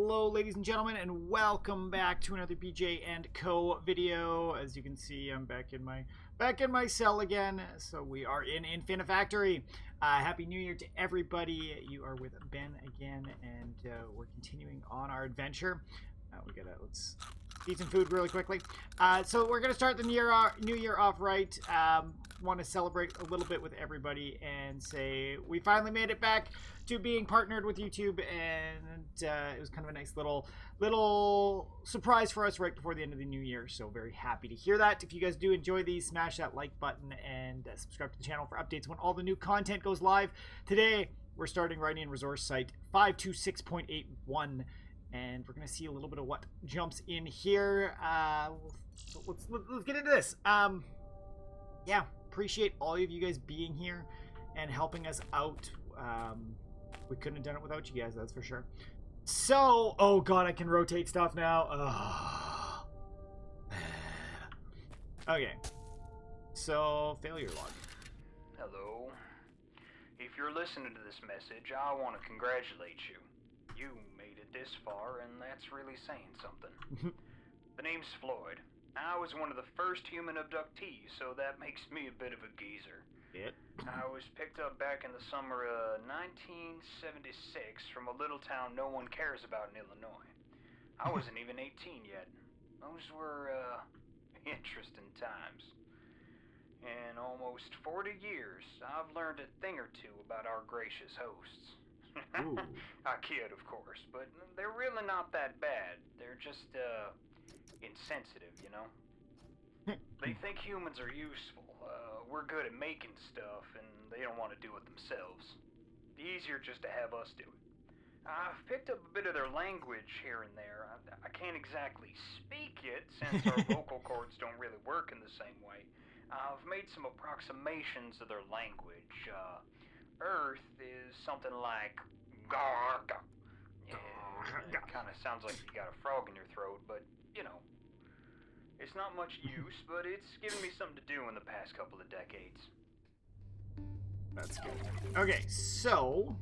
Hello ladies and gentlemen, and welcome back to another BJ&Co video. As you can see, I'm back in my cell again. So we are in Infinifactory. Happy New Year to everybody. You are with Ben again, and we're continuing on our adventure. Let's eat some food really quickly. So we're gonna start the new year off right. Want to celebrate a little bit with everybody and say we finally made it back to being partnered with YouTube, and it was kind of a nice little surprise for us right before the end of the new year. So very happy to hear that. If you guys do enjoy these, smash that like button and subscribe to the channel for updates when all the new content goes live. Today we're starting right in resource site 526.81. And we're going to see a little bit of what jumps in here. So let's get into this. Yeah, appreciate all of you guys being here and helping us out. We couldn't have done it without you guys, that's for sure. So, oh god, I can rotate stuff now. Okay. So, failure log. Hello. If you're listening to this message, I want to congratulate you. You made it this far, and that's really saying something. The name's Floyd. I was one of the first human abductees, so that makes me a bit of a geezer. I was picked up back in the summer of 1976 from a little town no one cares about in Illinois. I wasn't even 18 yet. Those were, interesting times. In almost 40 years, I've learned a thing or two about our gracious hosts. I kid, of course, but they're really not that bad. They're just, insensitive, you know? They think humans are useful. We're good at making stuff, and they don't want to do it themselves. Easier just to have us do it. I've picked up a bit of their language here and there. I can't exactly speak it, since our vocal cords don't really work in the same way. I've made some approximations of their language. Earth is something like garg. It kind of sounds like you got a frog in your throat, but, you know. It's not much use, but it's given me something to do in the past couple of decades. That's good. Okay, so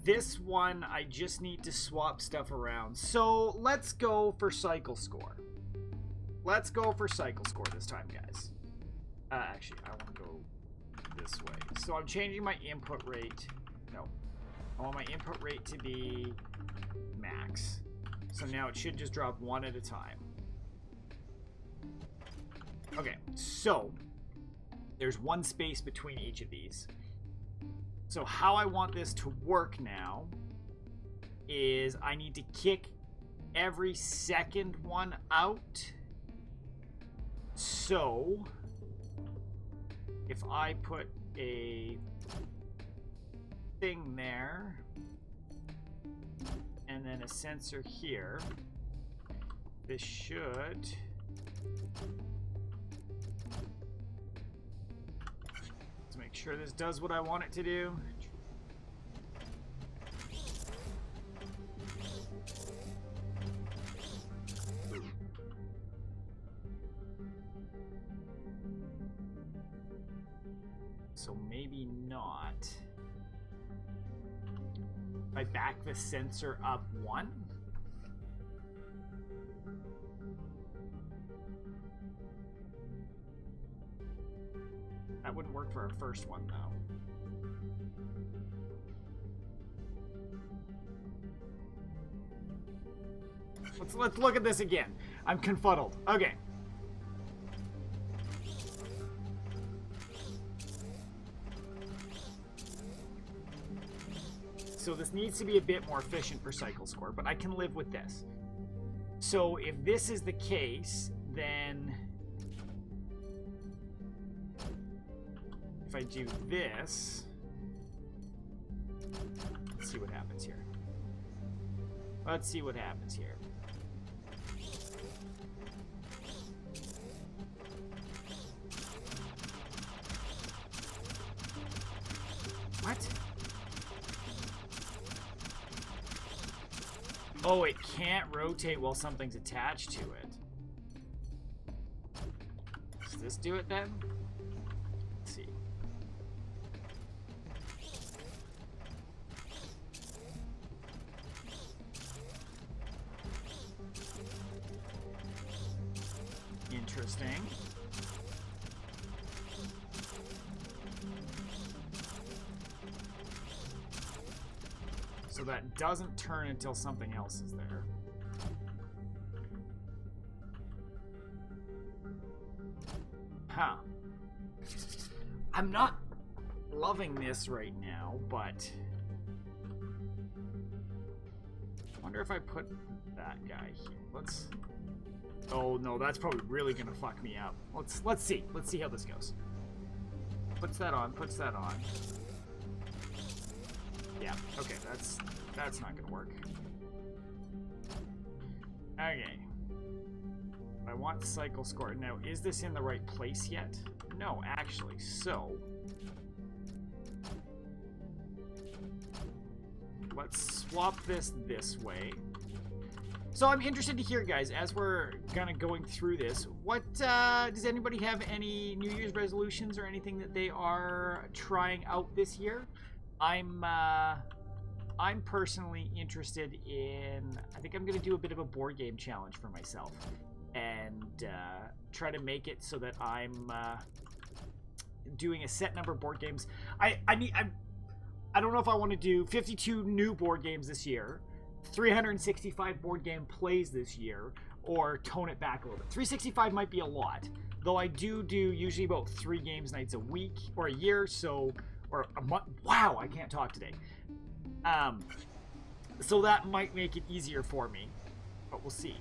this one, I just need to swap stuff around. So let's go for cycle score. Let's go for cycle score this time, guys. Actually, I want to go this way. So I'm changing my input rate. No. I want my input rate to be max. So now it should just drop one at a time. Okay, so there's one space between each of these. So how I want this to work now is I need to kick every second one out. So if I put a thing there and then a sensor here, this should let's make sure this does what I want it to do. So maybe not. If I back the sensor up one. That wouldn't work for our first one, though. Let's look at this again. I'm confuddled. Okay. So this needs to be a bit more efficient for cycle score, but I can live with this. So if this is the case, then if I do this, let's see what happens here. Let's see what happens here. What? Oh, it can't rotate while something's attached to it. Does this do it then? Let's see. Interesting. So that doesn't turn until something else is there. Huh. I'm not loving this right now, but I wonder if I put that guy here. Let's. Oh no, that's probably really gonna fuck me up. Let's see. Let's see how this goes. Puts that on. Puts that on. Yeah. Okay. That's not gonna work. Okay. I want cycle score. Now, is this in the right place yet? No, actually. So, let's swap this way. So I'm interested to hear, guys, as we're kind of going through this, what does anybody have any New Year's resolutions or anything that they are trying out this year? I'm personally interested in, I think I'm going to do a bit of a board game challenge for myself and try to make it so that I'm doing a set number of board games. I don't know if I want to do 52 new board games this year, 365 board game plays this year, or tone it back a little bit. 365 might be a lot, though I do usually about 3 games nights a week or a year, so, or a month. Wow, I can't talk today. So that might make it easier for me, but we'll see.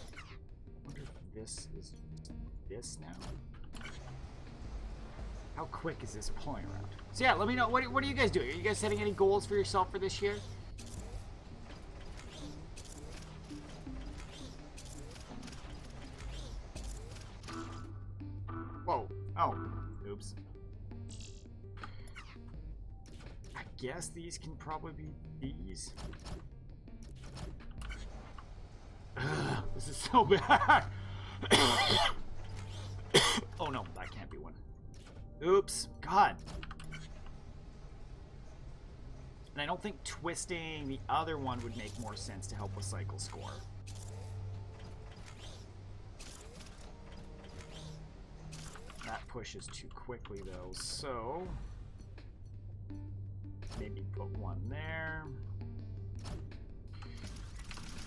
I wonder if this is this now. How quick is this pulling around? So yeah, let me know. What are you guys doing? Are you guys setting any goals for yourself for this year? Whoa. Oh. Oops. I guess these can probably be these. Ugh, this is so bad. Oh no, that can't be one. Oops. God. And I don't think twisting the other one would make more sense to help with cycle score. That pushes too quickly though, so maybe put one there.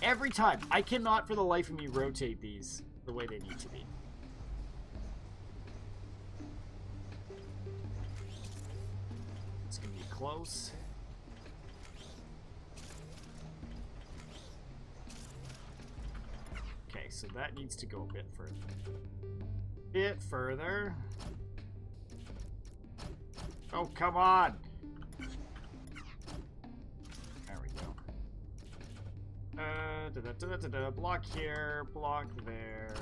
Every time, I cannot for the life of me rotate these the way they need to be. It's gonna be close. Okay, so that needs to go a bit further. Bit further. Oh, come on! There we go. Block here, block there.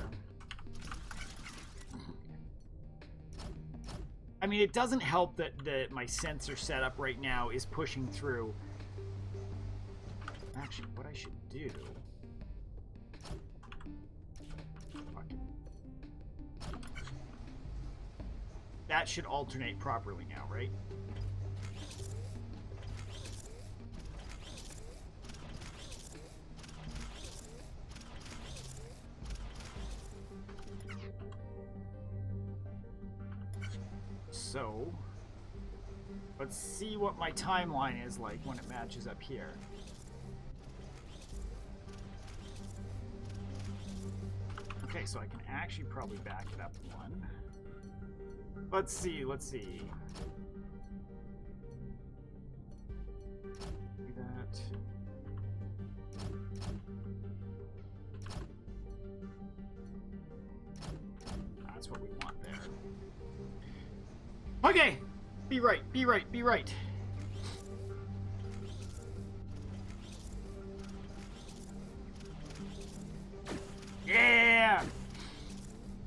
I mean, it doesn't help that my sensor setup right now is pushing through. Actually, what I should do... That should alternate properly now, right? So, let's see what my timeline is like when it matches up here. Okay, so I can actually probably back it up one. Let's see. Do that. That's what we want there. Okay! Be right. Yeah!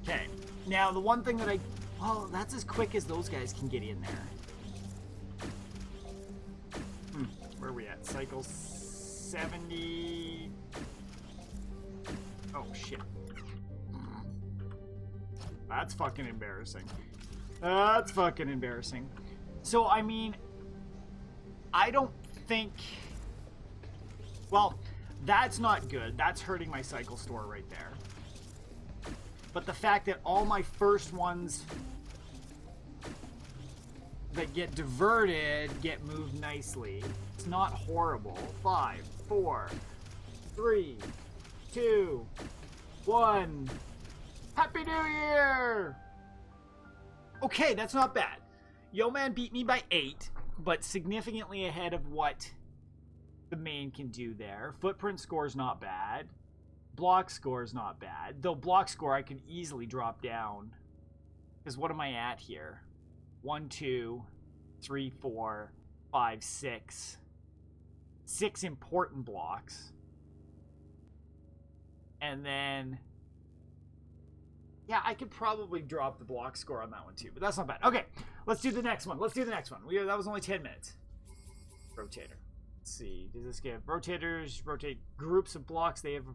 Okay. Now, the one thing that oh, that's as quick as those guys can get in there. Where are we at? Cycle 70... Oh, shit. That's fucking embarrassing. That's fucking embarrassing. So, I mean, I don't think... Well, That's not good. That's hurting my cycle store right there. But the fact that all my first ones that get diverted get moved nicely. It's not horrible. 5, 4, 3, 2, 1. Happy New Year! Okay, that's not bad. Yo Man beat me by 8, but significantly ahead of what the main can do there. Footprint score's not bad. Block score's not bad. Though block score I could easily drop down. Because what am I at here? 1, 2, 3, 4, 5, 6. 6 important blocks. And then... yeah, I could probably drop the block score on that one too, but that's not bad. Okay, let's do the next one. That was only 10 minutes. Rotator. Let's see. Does this give rotators rotate groups of blocks? They have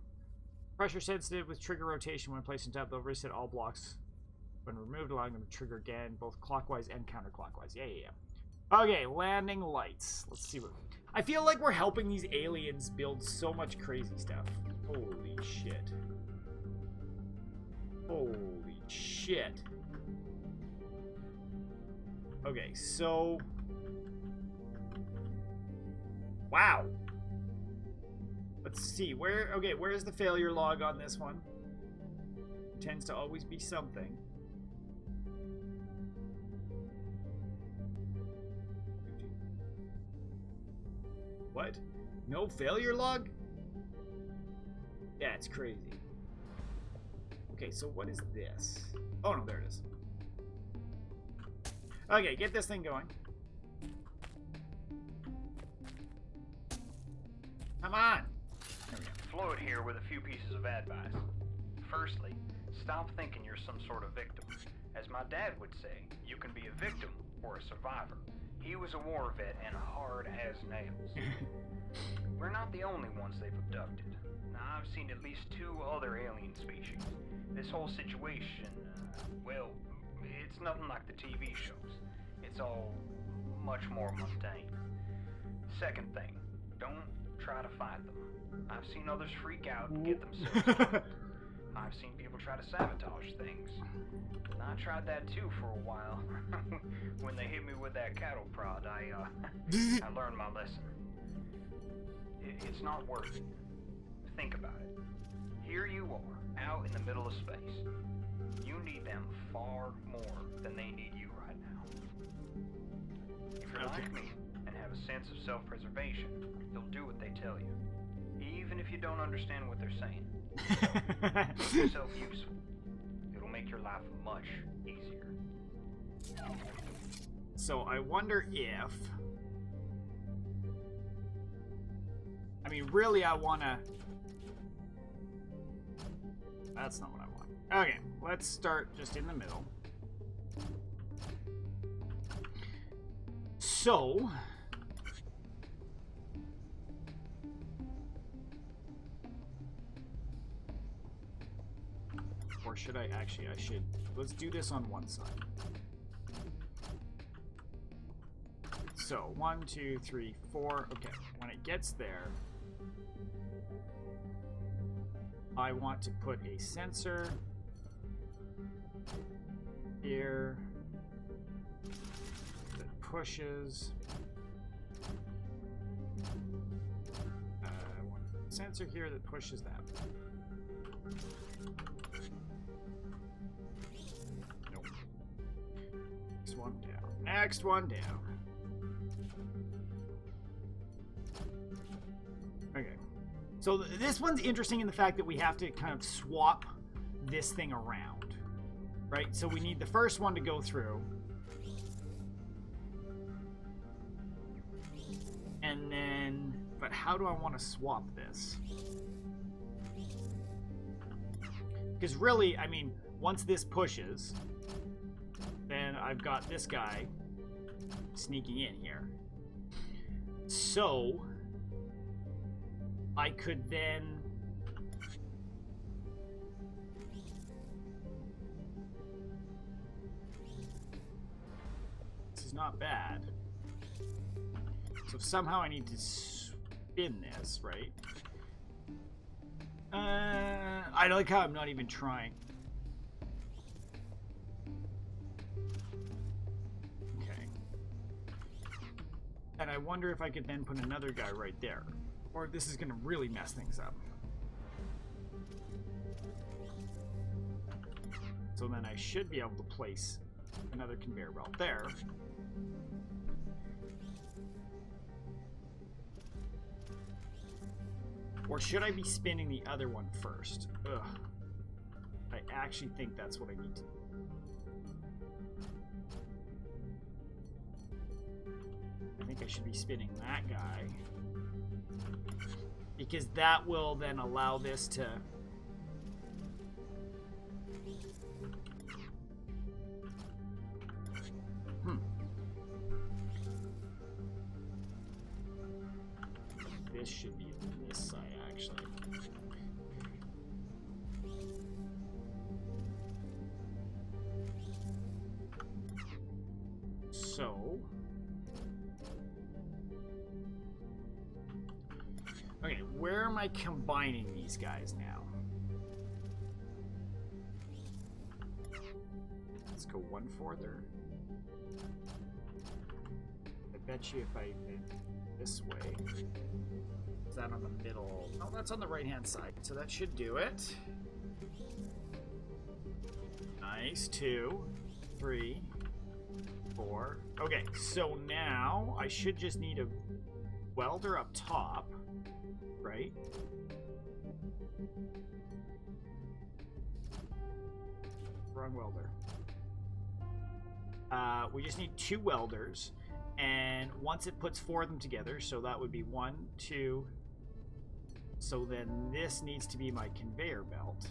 pressure sensitive with trigger rotation when placed on top. They'll reset all blocks when removed, allowing them to trigger again, both clockwise and counterclockwise. Yeah. Okay, landing lights. Let's see what... I feel like we're helping these aliens build so much crazy stuff. Holy shit. Holy shit. Okay, so... wow. Let's see. Where's the failure log on this one? It tends to always be something. What? No failure log? That's crazy. Okay, so what is this? Oh no, there it is. Okay, get this thing going. Come on! There we go. Floyd here with a few pieces of advice. Firstly, stop thinking you're some sort of victim. As my dad would say, you can be a victim or a survivor. He was a war vet and hard as nails. We're not the only ones they've abducted. Now, I've seen at least 2 other alien species. This whole situation, well, it's nothing like the TV shows. It's all much more mundane. Second thing, don't try to fight them. I've seen others freak out and get themselves hurt. I've seen people try to sabotage things. And I tried that too for a while. When they hit me with that cattle prod, I learned my lesson. It's not worth it. Think about it. Here you are, out in the middle of space. You need them far more than they need you right now. If you're like me and have a sense of self-preservation, you'll do what they tell you, even if you don't understand what they're saying. Make yourself useful. It'll make your life much easier. So I wonder if... I mean, really, I want to... That's not what I want. Okay, let's start just in the middle. So... or should I actually, let's do this on one side. So, 1, 2, 3, 4. Okay, when it gets there, I want to put a sensor here that pushes. I want a sensor here that pushes that. Nope. Next one down. Next one down. Okay. So this one's interesting in the fact that we have to kind of swap this thing around, right? So we need the first one to go through. And then, but how do I want to swap this? Because really, I mean, once this pushes, then I've got this guy sneaking in here. So I could then this is not bad. So somehow I need to spin this, right? I like how I'm not even trying. Okay. And I wonder if I could then put another guy right there. Or this is going to really mess things up. So then I should be able to place another conveyor belt there. Or should I be spinning the other one first? Ugh. I actually think that's what I need to do. I think I should be spinning that guy. Because that will then allow this to... This should be on this side, actually. So... Okay, where am I combining these guys now? Let's go one further. I bet you if I went this way... Is that on the middle? Oh, that's on the right-hand side, so that should do it. Nice. 2, 3, 4. Okay, so now I should just need a welder up top, right? Wrong welder. We just need 2 welders, and once it puts 4 of them together, so that would be 1, 2. So then this needs to be my conveyor belt,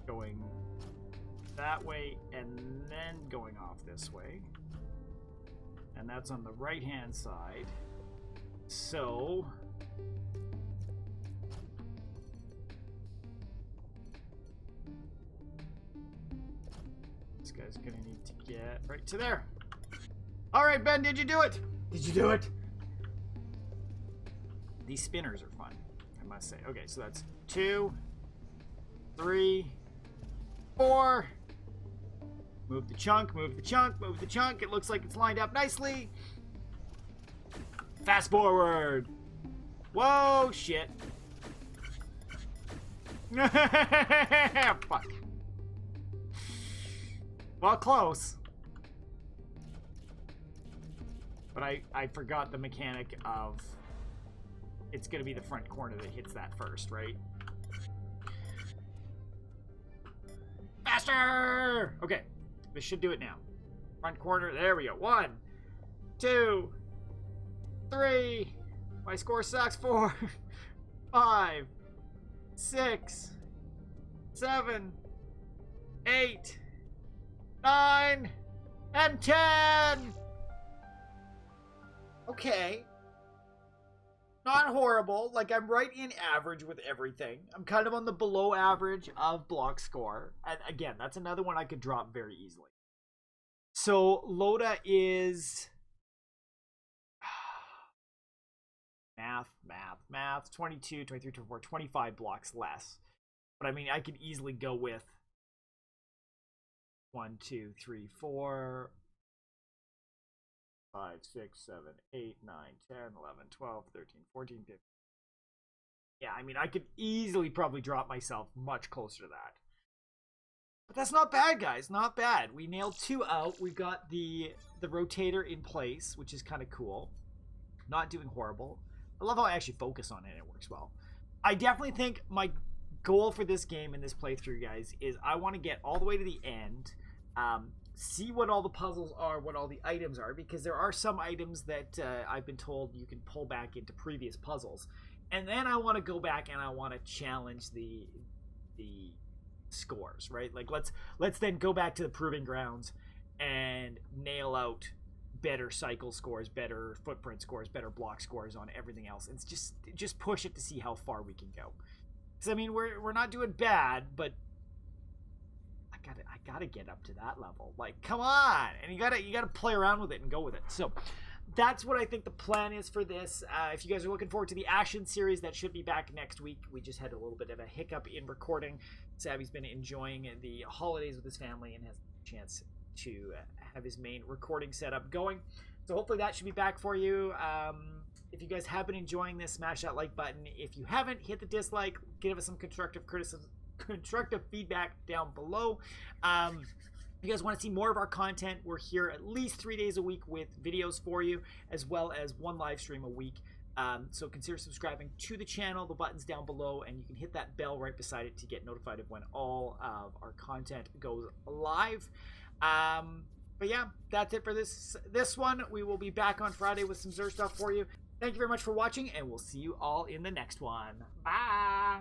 going that way and then going off this way, and that's on the right hand side. So this guy's gonna need to get right to there. All right, Ben, did you do it? Did you do it? These spinners are fun, I must say. Okay, so that's 2, 3, 4. Move the chunk, move the chunk, move the chunk. It looks like it's lined up nicely. Fast forward. Whoa, shit. Fuck. Well, close. But I forgot the mechanic of... It's going to be the front corner that hits that first, right? Faster! Okay, this should do it now. Front corner, there we go. 1, 2, 3. My score sucks. 4, 5, 6, 7, 8, 9, and 10! Okay. Not horrible. Like, I'm right in average with everything. I'm kind of on the below average of block score. And again, that's another one I could drop very easily. So, Loda is... Math. 22, 23, 24, 25 blocks less. But I mean, I could easily go with 1, 2, 3, 4... 5, 6, 7, 8, 9, 10, 11, 12, 13, 14, 15. Yeah, I mean, I could easily probably drop myself much closer to that. But that's not bad, guys. Not bad. We nailed 2 out. We got the rotator in place, which is kind of cool. Not doing horrible. I love how I actually focus on it and it works well. I definitely think my goal for this game and this playthrough, guys, is I want to get all the way to the end. See what all the puzzles are, what all the items are, because there are some items that I've been told you can pull back into previous puzzles. And then I want to go back and I want to challenge the scores, right? Like let's then go back to the proving grounds and nail out better cycle scores, better footprint scores, better block scores on everything else. It's just push it to see how far we can go. Because I mean, we're not doing bad, but I gotta get up to that level. Like, come on! And you gotta play around with it and go with it. So that's what I think the plan is for this. If you guys are looking forward to the Ashen series, that should be back next week. We just had a little bit of a hiccup in recording. Savvy's been enjoying the holidays with his family and has a chance to have his main recording setup going. So hopefully that should be back for you. If you guys have been enjoying this, smash that like button. If you haven't, hit the dislike. Give us some constructive criticism, constructive feedback down below. If you guys want to see more of our content, we're here at least 3 days a week with videos for you, as well as one live stream a week. So consider subscribing to the channel. The button's down below, and you can hit that bell right beside it to get notified of when all of our content goes live. But yeah, that's it for this one. We will be back on Friday with some Xur stuff for you. Thank you very much for watching, and we'll see you all in the next one. Bye!